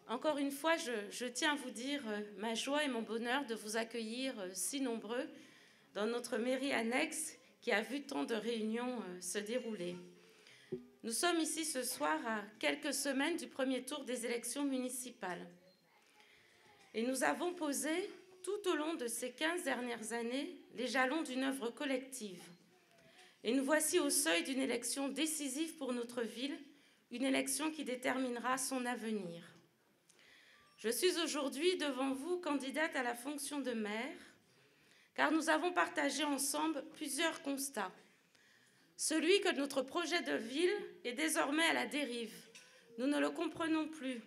Encore une fois, je tiens à vous dire ma joie et mon bonheur de vous accueillir si nombreux dans notre mairie annexe qui a vu tant de réunions se dérouler. Nous sommes ici ce soir à quelques semaines du premier tour des élections municipales. Et nous avons posé tout au long de ces 15 dernières années les jalons d'une œuvre collective. Et nous voici au seuil d'une élection décisive pour notre ville, une élection qui déterminera son avenir. Je suis aujourd'hui devant vous candidate à la fonction de maire, car nous avons partagé ensemble plusieurs constats. Celui que notre projet de ville est désormais à la dérive. Nous ne le comprenons plus.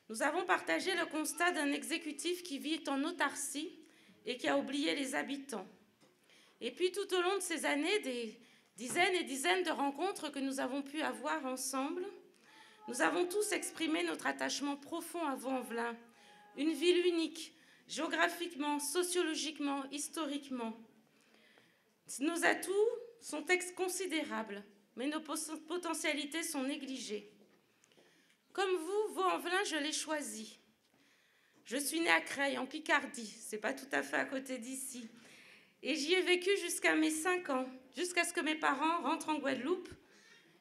Nous avons partagé le constat d'un exécutif qui vit en autarcie et qui a oublié les habitants. Et puis tout au long de ces années, des dizaines et dizaines de rencontres que nous avons pu avoir ensemble, nous avons tous exprimé notre attachement profond à Vaux-en-Velin, une ville unique, géographiquement, sociologiquement, historiquement. Nos atouts sont considérables, mais nos potentialités sont négligées. Comme vous, Vaux-en-Velin, je l'ai choisi. Je suis née à Creil, en Picardie, c'est pas tout à fait à côté d'ici. Et j'y ai vécu jusqu'à mes 5 ans, jusqu'à ce que mes parents rentrent en Guadeloupe.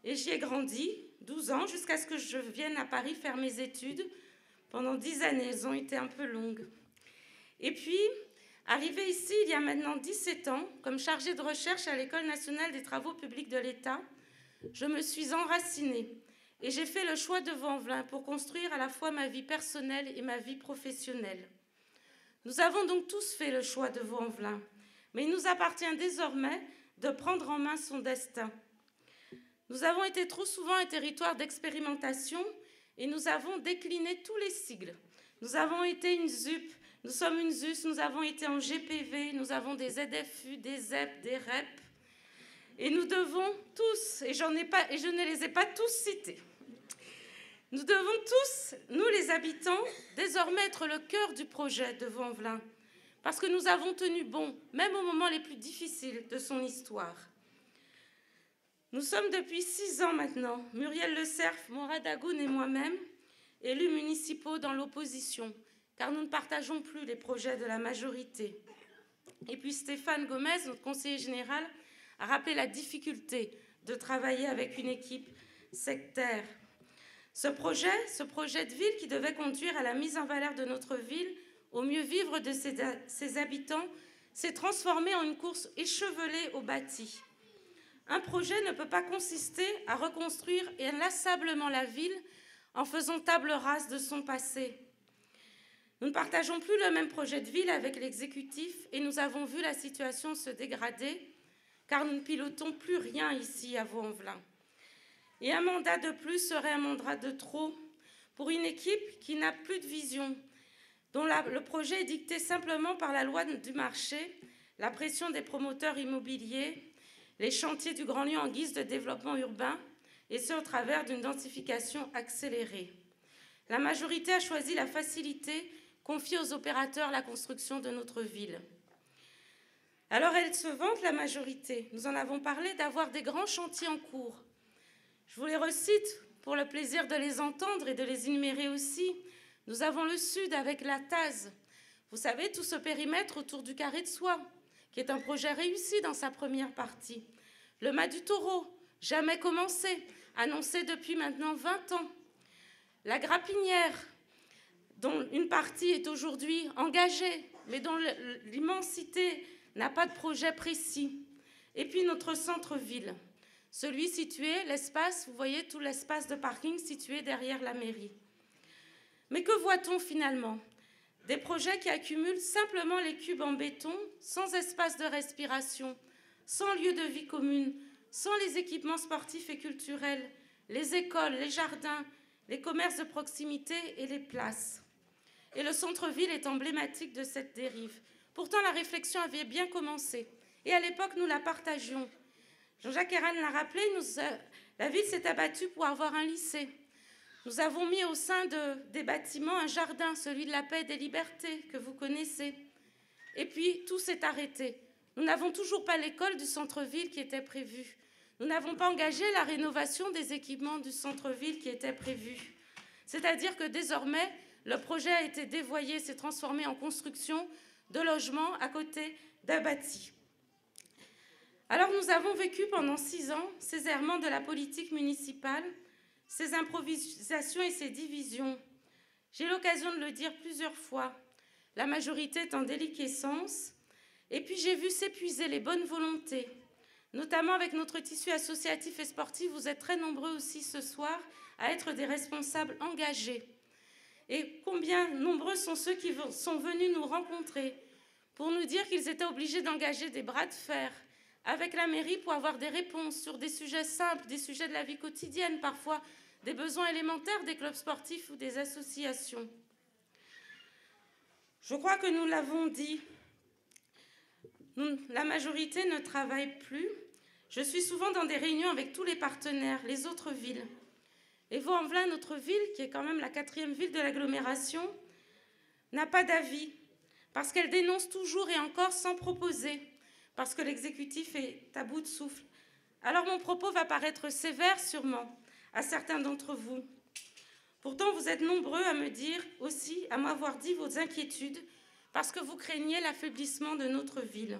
Et j'y ai grandi, 12 ans, jusqu'à ce que je vienne à Paris faire mes études. Pendant 10 années, elles ont été un peu longues. Et puis, arrivée ici il y a maintenant 17 ans, comme chargée de recherche à l'École nationale des travaux publics de l'État, je me suis enracinée et j'ai fait le choix de Vaux-en-Velin pour construire à la fois ma vie personnelle et ma vie professionnelle. Nous avons donc tous fait le choix de Vaux-en-Velin, mais il nous appartient désormais de prendre en main son destin. Nous avons été trop souvent un territoire d'expérimentation et nous avons décliné tous les sigles. Nous avons été une ZUP, nous sommes une ZUS, nous avons été en GPV, nous avons des ZFU, des ZEP, des REP. Et nous devons tous, et je ne les ai pas tous cités, nous devons tous, nous les habitants, désormais être le cœur du projet de Vaux-en-Velin, parce que nous avons tenu bon, même aux moments les plus difficiles de son histoire. Nous sommes depuis 6 ans maintenant, Muriel Le Cerf, Morad Agoun et moi-même, élus municipaux dans l'opposition, car nous ne partageons plus les projets de la majorité. Et puis Stéphane Gomez, notre conseiller général, a rappelé la difficulté de travailler avec une équipe sectaire. Ce projet de ville qui devait conduire à la mise en valeur de notre ville, au mieux vivre de ses habitants, s'est transformé en une course échevelée au bâti. Un projet ne peut pas consister à reconstruire inlassablement la ville en faisant table rase de son passé. Nous ne partageons plus le même projet de ville avec l'exécutif et nous avons vu la situation se dégrader car nous ne pilotons plus rien ici à Vaux-en-Velin. Et un mandat de plus serait un mandat de trop pour une équipe qui n'a plus de vision, dont le projet est dicté simplement par la loi du marché, la pression des promoteurs immobiliers, les chantiers du Grand Lyon en guise de développement urbain, et ce au travers d'une densification accélérée. La majorité a choisi la facilité, confiée aux opérateurs la construction de notre ville. Alors elle se vante, la majorité, nous en avons parlé, d'avoir des grands chantiers en cours. Je vous les recite pour le plaisir de les entendre et de les énumérer aussi. Nous avons le Sud avec la TAZ. Vous savez, tout ce périmètre autour du Carré de Soie, qui est un projet réussi dans sa première partie. Le Mas du Taureau, jamais commencé, annoncé depuis maintenant 20 ans. La Grapinière, dont une partie est aujourd'hui engagée, mais dont l'immensité n'a pas de projet précis. Et puis notre centre-ville, celui situé, l'espace, vous voyez tout l'espace de parking situé derrière la mairie. Mais que voit-on finalement? Des projets qui accumulent simplement les cubes en béton, sans espace de respiration, sans lieu de vie commune, sans les équipements sportifs et culturels, les écoles, les jardins, les commerces de proximité et les places. Et le centre-ville est emblématique de cette dérive. Pourtant, la réflexion avait bien commencé. Et à l'époque, nous la partagions. Jean-Jacques Herran l'a rappelé, la ville s'est abattue pour avoir un lycée. Nous avons mis au sein des bâtiments un jardin, celui de la paix et des libertés, que vous connaissez. Et puis, tout s'est arrêté. Nous n'avons toujours pas l'école du centre-ville qui était prévue. Nous n'avons pas engagé la rénovation des équipements du centre-ville qui était prévue. C'est-à-dire que désormais, le projet a été dévoyé, s'est transformé en construction de logements à côté d'un bâti. Alors nous avons vécu pendant 6 ans ces errements de la politique municipale, ces improvisations et ces divisions. J'ai eu l'occasion de le dire plusieurs fois, la majorité est en déliquescence, et puis j'ai vu s'épuiser les bonnes volontés, notamment avec notre tissu associatif et sportif. Vous êtes très nombreux aussi ce soir à être des responsables engagés. Et combien nombreux sont ceux qui sont venus nous rencontrer pour nous dire qu'ils étaient obligés d'engager des bras de fer avec la mairie pour avoir des réponses sur des sujets simples, des sujets de la vie quotidienne, parfois des besoins élémentaires des clubs sportifs ou des associations. Je crois que nous l'avons dit, la majorité ne travaille plus. Je suis souvent dans des réunions avec tous les partenaires, les autres villes. Et Vaux-en-Velin, notre ville, qui est quand même la 4e ville de l'agglomération, n'a pas d'avis, parce qu'elle dénonce toujours et encore sans proposer, parce que l'exécutif est à bout de souffle. Alors mon propos va paraître sévère sûrement à certains d'entre vous. Pourtant, vous êtes nombreux à me dire aussi, à m'avoir dit vos inquiétudes, parce que vous craignez l'affaiblissement de notre ville.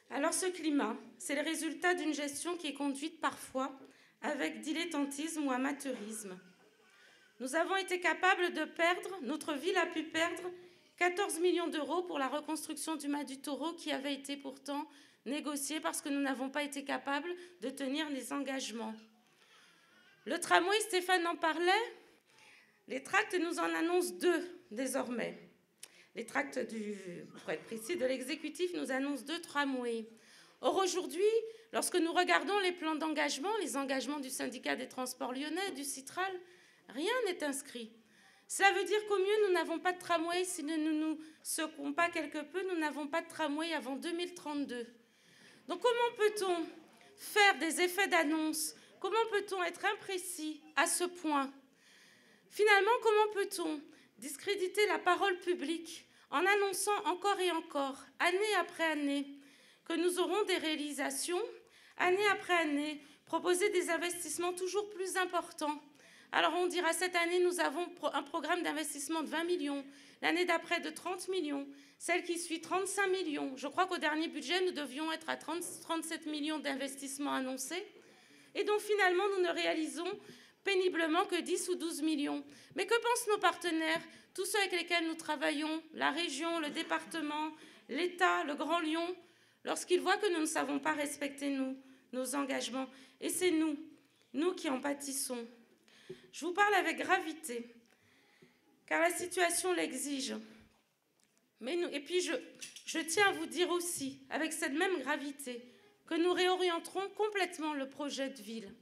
Alors ce climat, c'est le résultat d'une gestion qui est conduite parfois avec dilettantisme ou amateurisme. Nous avons été capables de perdre, notre ville a pu perdre 14 millions d'euros pour la reconstruction du Mas du Taureau qui avait été pourtant négocié parce que nous n'avons pas été capables de tenir les engagements. Le tramway, Stéphane en parlait, les tracts nous en annoncent 2 désormais. Les tracts, pour être précis, de l'exécutif nous annoncent 2 tramways. Or aujourd'hui, lorsque nous regardons les plans d'engagement, les engagements du syndicat des transports lyonnais, du Citral, rien n'est inscrit. Cela veut dire qu'au mieux, nous n'avons pas de tramway. Si nous ne nous secouons pas quelque peu, nous n'avons pas de tramway avant 2032. Donc comment peut-on faire des effets d'annonce? Comment peut-on être imprécis à ce point? Finalement, comment peut-on discréditer la parole publique en annonçant encore et encore, année après année, que nous aurons des réalisations, année après année, proposer des investissements toujours plus importants? Alors on dira, cette année, nous avons un programme d'investissement de 20 millions, l'année d'après de 30 millions, celle qui suit 35 millions. Je crois qu'au dernier budget, nous devions être à 37 millions d'investissements annoncés, et donc finalement, nous ne réalisons péniblement que 10 ou 12 millions. Mais que pensent nos partenaires, tous ceux avec lesquels nous travaillons, la région, le département, l'État, le Grand Lyon, lorsqu'ils voient que nous ne savons pas respecter nos engagements? Et c'est nous qui en pâtissons. Je vous parle avec gravité, car la situation l'exige. Et puis je tiens à vous dire aussi, avec cette même gravité, que nous réorienterons complètement le projet de ville.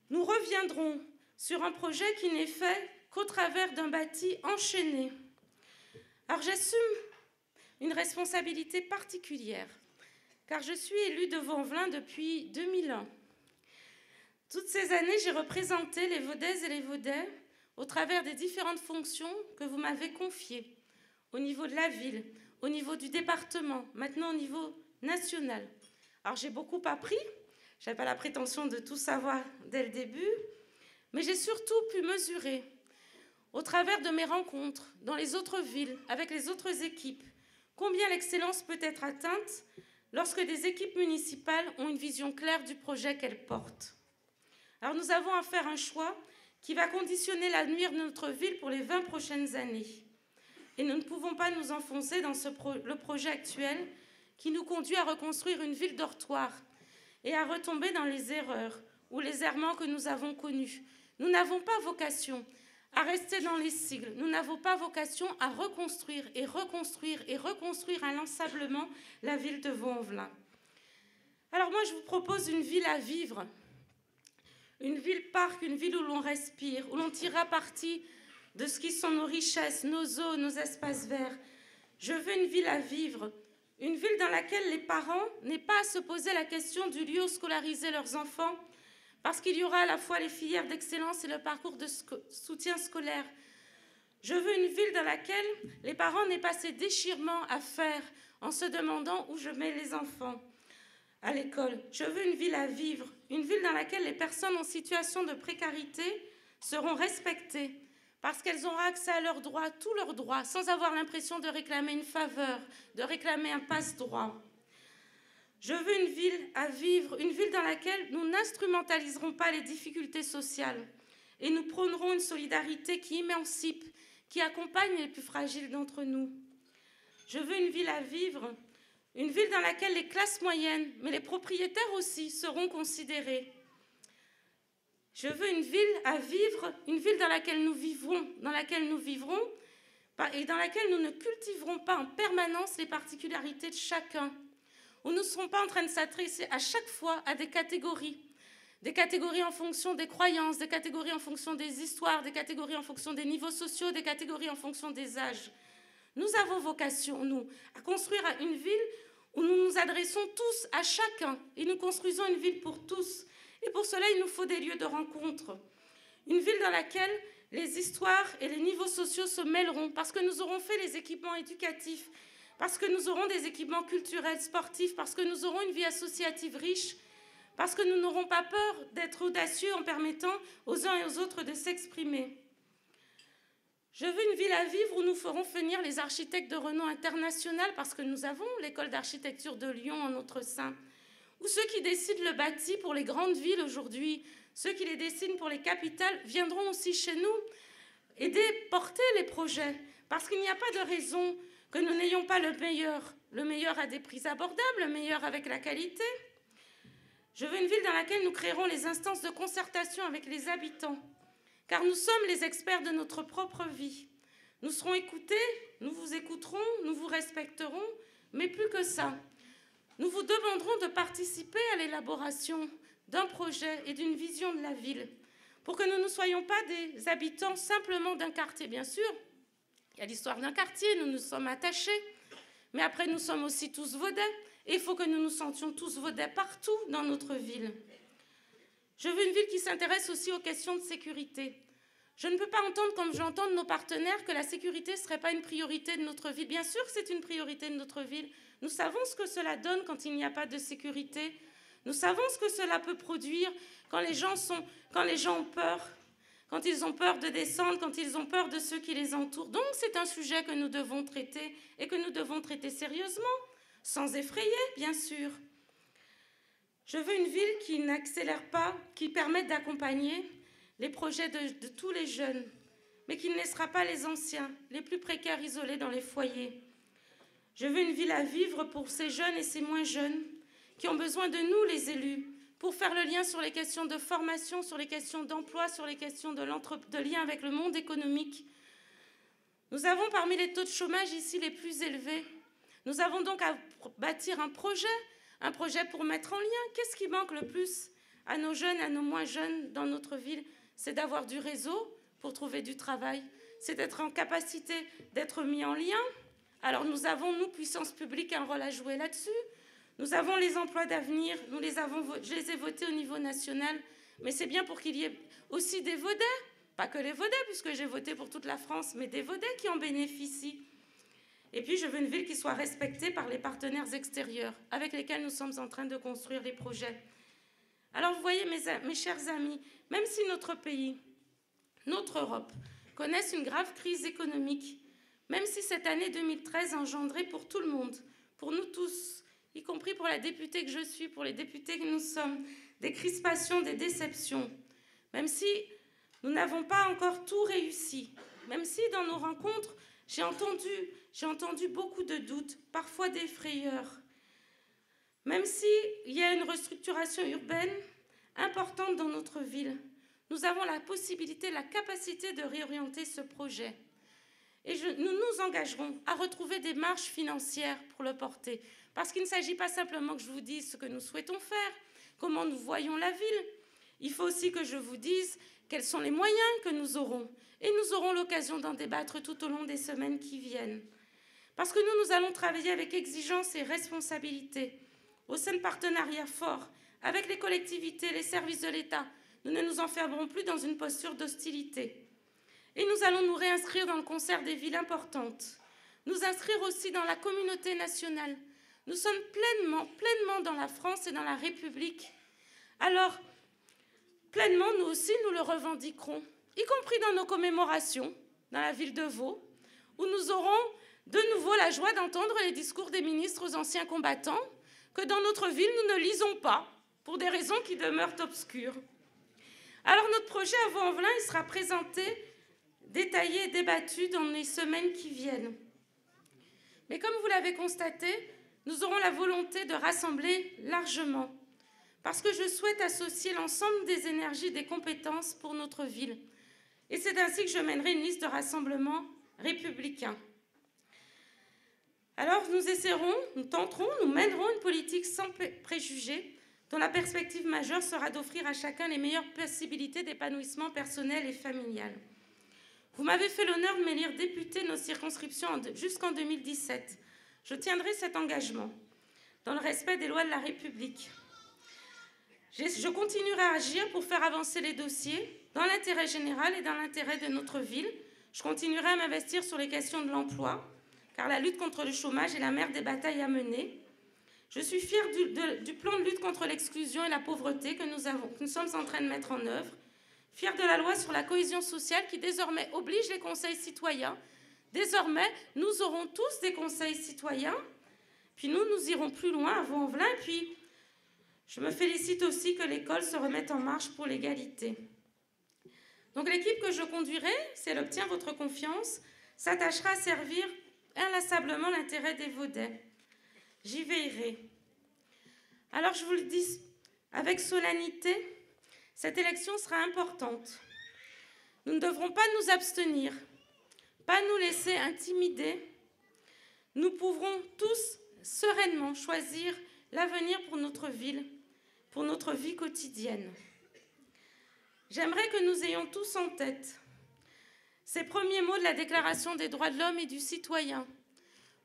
Nous reviendrons sur un projet qui n'est fait qu'au travers d'un bâti enchaîné. Alors j'assume une responsabilité particulière, car je suis élue de Vaux-en-Velin depuis 2001. Toutes ces années, j'ai représenté les Vaudaises et les Vaudais au travers des différentes fonctions que vous m'avez confiées, au niveau de la ville, au niveau du département, maintenant au niveau national. Alors j'ai beaucoup appris, je n'avais pas la prétention de tout savoir dès le début, mais j'ai surtout pu mesurer, au travers de mes rencontres dans les autres villes, avec les autres équipes, combien l'excellence peut être atteinte lorsque des équipes municipales ont une vision claire du projet qu'elles portent. Alors nous avons à faire un choix qui va conditionner l'avenir de notre ville pour les 20 prochaines années. Et nous ne pouvons pas nous enfoncer dans le projet actuel qui nous conduit à reconstruire une ville dortoir et à retomber dans les erreurs ou les errements que nous avons connus. Nous n'avons pas vocation à rester dans les sigles. Nous n'avons pas vocation à reconstruire et reconstruire et reconstruire inlassablement la ville de Vaux-en-Velin. Alors moi, je vous propose une ville à vivre, une ville-parc, une ville où l'on respire, où l'on tirera parti de ce qui sont nos richesses, nos eaux, nos espaces verts. Je veux une ville à vivre, une ville dans laquelle les parents n'aient pas à se poser la question du lieu où scolariser leurs enfants, parce qu'il y aura à la fois les filières d'excellence et le parcours de soutien scolaire. Je veux une ville dans laquelle les parents n'aient pas ces déchirements à faire en se demandant où je mets les enfants à l'école. Je veux une ville à vivre, une ville dans laquelle les personnes en situation de précarité seront respectées parce qu'elles auront accès à leurs droits, tous leurs droits, sans avoir l'impression de réclamer une faveur, de réclamer un passe-droit. Je veux une ville à vivre, une ville dans laquelle nous n'instrumentaliserons pas les difficultés sociales et nous prônerons une solidarité qui émancipe, qui accompagne les plus fragiles d'entre nous. Je veux une ville à vivre, une ville dans laquelle les classes moyennes, mais les propriétaires aussi, seront considérés. Je veux une ville à vivre, une ville dans laquelle nous vivrons et dans laquelle nous ne cultiverons pas en permanence les particularités de chacun, où nous ne serons pas en train de s'adresser à chaque fois à des catégories en fonction des croyances, des catégories en fonction des histoires, des catégories en fonction des niveaux sociaux, des catégories en fonction des âges. Nous avons vocation, nous, à construire une ville où nous nous adressons tous à chacun et nous construisons une ville pour tous. Et pour cela, il nous faut des lieux de rencontre. Une ville dans laquelle les histoires et les niveaux sociaux se mêleront parce que nous aurons fait les équipements éducatifs, parce que nous aurons des équipements culturels, sportifs, parce que nous aurons une vie associative riche, parce que nous n'aurons pas peur d'être audacieux en permettant aux uns et aux autres de s'exprimer. Je veux une ville à vivre où nous ferons venir les architectes de renom international, parce que nous avons l'école d'architecture de Lyon en notre sein, où ceux qui décident le bâti pour les grandes villes aujourd'hui, ceux qui les dessinent pour les capitales, viendront aussi chez nous aider, porter les projets, parce qu'il n'y a pas de raison que nous n'ayons pas le meilleur à des prix abordables, le meilleur avec la qualité. Je veux une ville dans laquelle nous créerons les instances de concertation avec les habitants, car nous sommes les experts de notre propre vie. Nous serons écoutés, nous vous écouterons, nous vous respecterons, mais plus que ça. Nous vous demanderons de participer à l'élaboration d'un projet et d'une vision de la ville, pour que nous ne soyons pas des habitants simplement d'un quartier, bien sûr. Il y a l'histoire d'un quartier, nous nous sommes attachés, mais après nous sommes aussi tous vaudais, et il faut que nous nous sentions tous vaudais partout dans notre ville. Je veux une ville qui s'intéresse aussi aux questions de sécurité. Je ne peux pas entendre, comme j'entends de nos partenaires, que la sécurité ne serait pas une priorité de notre ville. Bien sûr que c'est une priorité de notre ville. Nous savons ce que cela donne quand il n'y a pas de sécurité. Nous savons ce que cela peut produire quand les gens ont peur, quand ils ont peur de descendre, quand ils ont peur de ceux qui les entourent. Donc c'est un sujet que nous devons traiter et que nous devons traiter sérieusement, sans effrayer, bien sûr. Je veux une ville qui n'accélère pas, qui permette d'accompagner les projets de tous les jeunes, mais qui ne laissera pas les anciens, les plus précaires isolés dans les foyers. Je veux une ville à vivre pour ces jeunes et ces moins jeunes qui ont besoin de nous, les élus, pour faire le lien sur les questions de formation, sur les questions d'emploi, sur les questions de lien avec le monde économique. Nous avons parmi les taux de chômage ici les plus élevés. Nous avons donc à bâtir un projet pour mettre en lien. Qu'est-ce qui manque le plus à nos jeunes, à nos moins jeunes dans notre ville? C'est d'avoir du réseau pour trouver du travail. C'est d'être en capacité d'être mis en lien. Alors nous avons, nous, puissance publique, un rôle à jouer là-dessus. Nous avons les emplois d'avenir, je les ai votés au niveau national, mais c'est bien pour qu'il y ait aussi des vaudais, pas que les vaudais, puisque j'ai voté pour toute la France, mais des vaudais qui en bénéficient. Et puis je veux une ville qui soit respectée par les partenaires extérieurs avec lesquels nous sommes en train de construire les projets. Alors vous voyez, mes chers amis, même si notre pays, notre Europe, connaissent une grave crise économique, même si cette année 2013 a engendré pour tout le monde, pour nous tous, y compris pour la députée que je suis, pour les députés que nous sommes, des crispations, des déceptions, même si nous n'avons pas encore tout réussi, même si dans nos rencontres, j'ai entendu beaucoup de doutes, parfois des frayeurs, même s'il y a une restructuration urbaine importante dans notre ville, nous avons la possibilité, la capacité de réorienter ce projet. Et nous nous engagerons à retrouver des marges financières pour le porter. Parce qu'il ne s'agit pas simplement que je vous dise ce que nous souhaitons faire, comment nous voyons la ville. Il faut aussi que je vous dise quels sont les moyens que nous aurons. Et nous aurons l'occasion d'en débattre tout au long des semaines qui viennent. Parce que nous allons travailler avec exigence et responsabilité, au sein de partenariats forts, avec les collectivités, les services de l'État. Nous ne nous enfermerons plus dans une posture d'hostilité. Et nous allons nous réinscrire dans le concert des villes importantes, nous inscrire aussi dans la communauté nationale. Nous sommes pleinement dans la France et dans la République. Alors, pleinement, nous aussi, nous le revendiquerons. y compris dans nos commémorations, dans la ville de Vaud, où nous aurons de nouveau la joie d'entendre les discours des ministres aux anciens combattants, que dans notre ville, nous ne lisons pas, pour des raisons qui demeurent obscures. Alors notre projet à Vaux-en-Velin, il sera présenté, détaillé et débattu dans les semaines qui viennent. Mais comme vous l'avez constaté, nous aurons la volonté de rassembler largement, parce que je souhaite associer l'ensemble des énergies, des compétences pour notre ville. Et c'est ainsi que je mènerai une liste de rassemblements républicains. Alors nous essaierons, nous tenterons, nous mènerons une politique sans préjugés, dont la perspective majeure sera d'offrir à chacun les meilleures possibilités d'épanouissement personnel et familial. Vous m'avez fait l'honneur de m'élire députée de nos circonscriptions jusqu'en 2017. Je tiendrai cet engagement, dans le respect des lois de la République. Je continuerai à agir pour faire avancer les dossiers dans l'intérêt général et dans l'intérêt de notre ville. Je continuerai à m'investir sur les questions de l'emploi, car la lutte contre le chômage est la mère des batailles à mener. Je suis fière du plan de lutte contre l'exclusion et la pauvreté que nous sommes en train de mettre en œuvre, fière de la loi sur la cohésion sociale qui désormais oblige les conseils citoyens. Désormais, nous aurons tous des conseils citoyens, puis nous irons plus loin à Vaux-en-Velin, puis je me félicite aussi que l'école se remette en marche pour l'égalité. Donc l'équipe que je conduirai, si elle obtient votre confiance, s'attachera à servir inlassablement l'intérêt des Vaudais. J'y veillerai. Alors je vous le dis avec solennité, cette élection sera importante. Nous ne devrons pas nous abstenir, pas nous laisser intimider. Nous pourrons tous sereinement choisir l'avenir pour notre ville, pour notre vie quotidienne. J'aimerais que nous ayons tous en tête ces premiers mots de la Déclaration des droits de l'homme et du citoyen.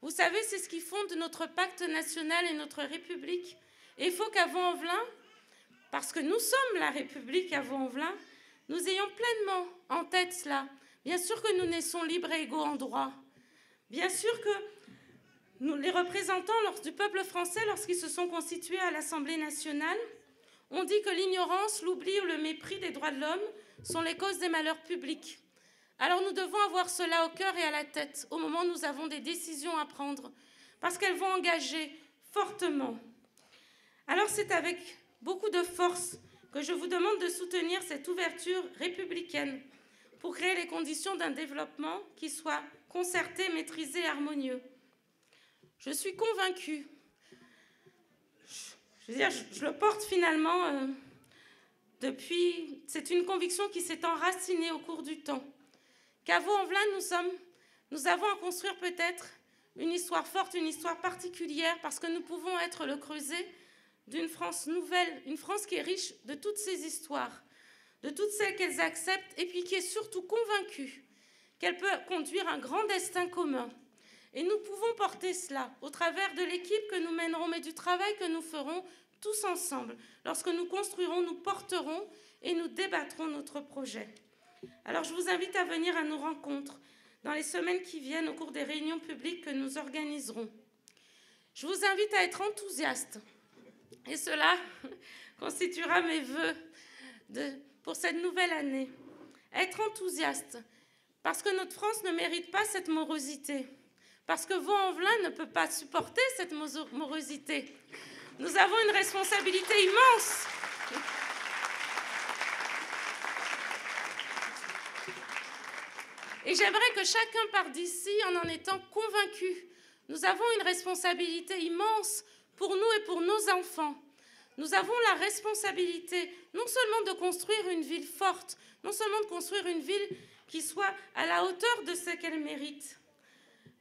Vous savez, c'est ce qui fonde notre pacte national et notre République. Et il faut qu'à Vaux-en-Velin, parce que nous sommes la République à Vaux-en-Velin, nous ayons pleinement en tête cela. Bien sûr que nous naissons libres et égaux en droit. Bien sûr que nous, les représentants du peuple français, lorsqu'ils se sont constitués à l'Assemblée nationale, ont dit que l'ignorance, l'oubli ou le mépris des droits de l'homme sont les causes des malheurs publics. Alors nous devons avoir cela au cœur et à la tête au moment où nous avons des décisions à prendre, parce qu'elles vont engager fortement. Alors c'est avec beaucoup de force que je vous demande de soutenir cette ouverture républicaine pour créer les conditions d'un développement qui soit concerté, maîtrisé et harmonieux. Je suis convaincue, je le porte finalement depuis, c'est une conviction qui s'est enracinée au cours du temps, qu'à Vaux-en-Velin, nous avons à construire peut-être une histoire forte, une histoire particulière, parce que nous pouvons être le creuset d'une France nouvelle, une France qui est riche de toutes ses histoires, de toutes celles qu'elles acceptent, et puis qui est surtout convaincue qu'elle peut conduire un grand destin commun. Et nous pouvons porter cela au travers de l'équipe que nous mènerons, mais du travail que nous ferons tous ensemble. Lorsque nous construirons, nous porterons et nous débattrons notre projet. Alors je vous invite à venir à nos rencontres dans les semaines qui viennent au cours des réunions publiques que nous organiserons. Je vous invite à être enthousiaste. Et cela constituera mes vœux pour cette nouvelle année. Être enthousiaste, parce que notre France ne mérite pas cette morosité, parce que Vaux-en-Velin ne peut pas supporter cette morosité. Nous avons une responsabilité immense. Et j'aimerais que chacun parte d'ici en étant convaincu. Nous avons une responsabilité immense pour nous et pour nos enfants. Nous avons la responsabilité non seulement de construire une ville forte, non seulement de construire une ville qui soit à la hauteur de ce qu'elle mérite,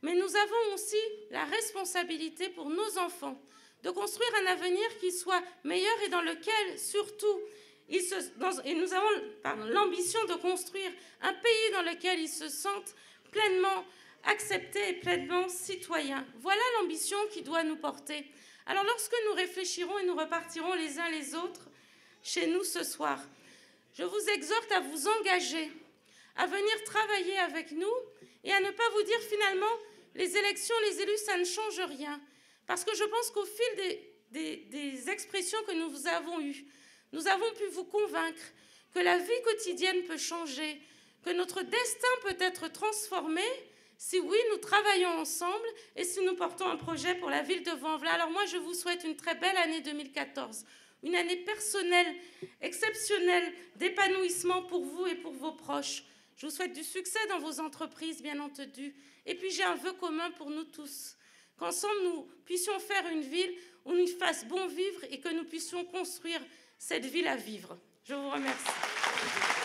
mais nous avons aussi la responsabilité pour nos enfants de construire un avenir qui soit meilleur et dans lequel, surtout, et nous avons l'ambition de construire un pays dans lequel ils se sentent pleinement acceptés et pleinement citoyens. Voilà l'ambition qui doit nous porter. Alors lorsque nous réfléchirons et nous repartirons les uns les autres chez nous ce soir, je vous exhorte à vous engager, à venir travailler avec nous et à ne pas vous dire finalement les élections, les élus, ça ne change rien. Parce que je pense qu'au fil des expressions que nous avons eues, nous avons pu vous convaincre que la vie quotidienne peut changer, que notre destin peut être transformé si oui, nous travaillons ensemble et si nous portons un projet pour la ville de Vanvelin. Alors moi, je vous souhaite une très belle année 2014, une année personnelle, exceptionnelle, d'épanouissement pour vous et pour vos proches. Je vous souhaite du succès dans vos entreprises, bien entendu. Et puis j'ai un vœu commun pour nous tous, qu'ensemble nous puissions faire une ville où nous fasse bon vivre et que nous puissions construire cette ville à vivre. Je vous remercie.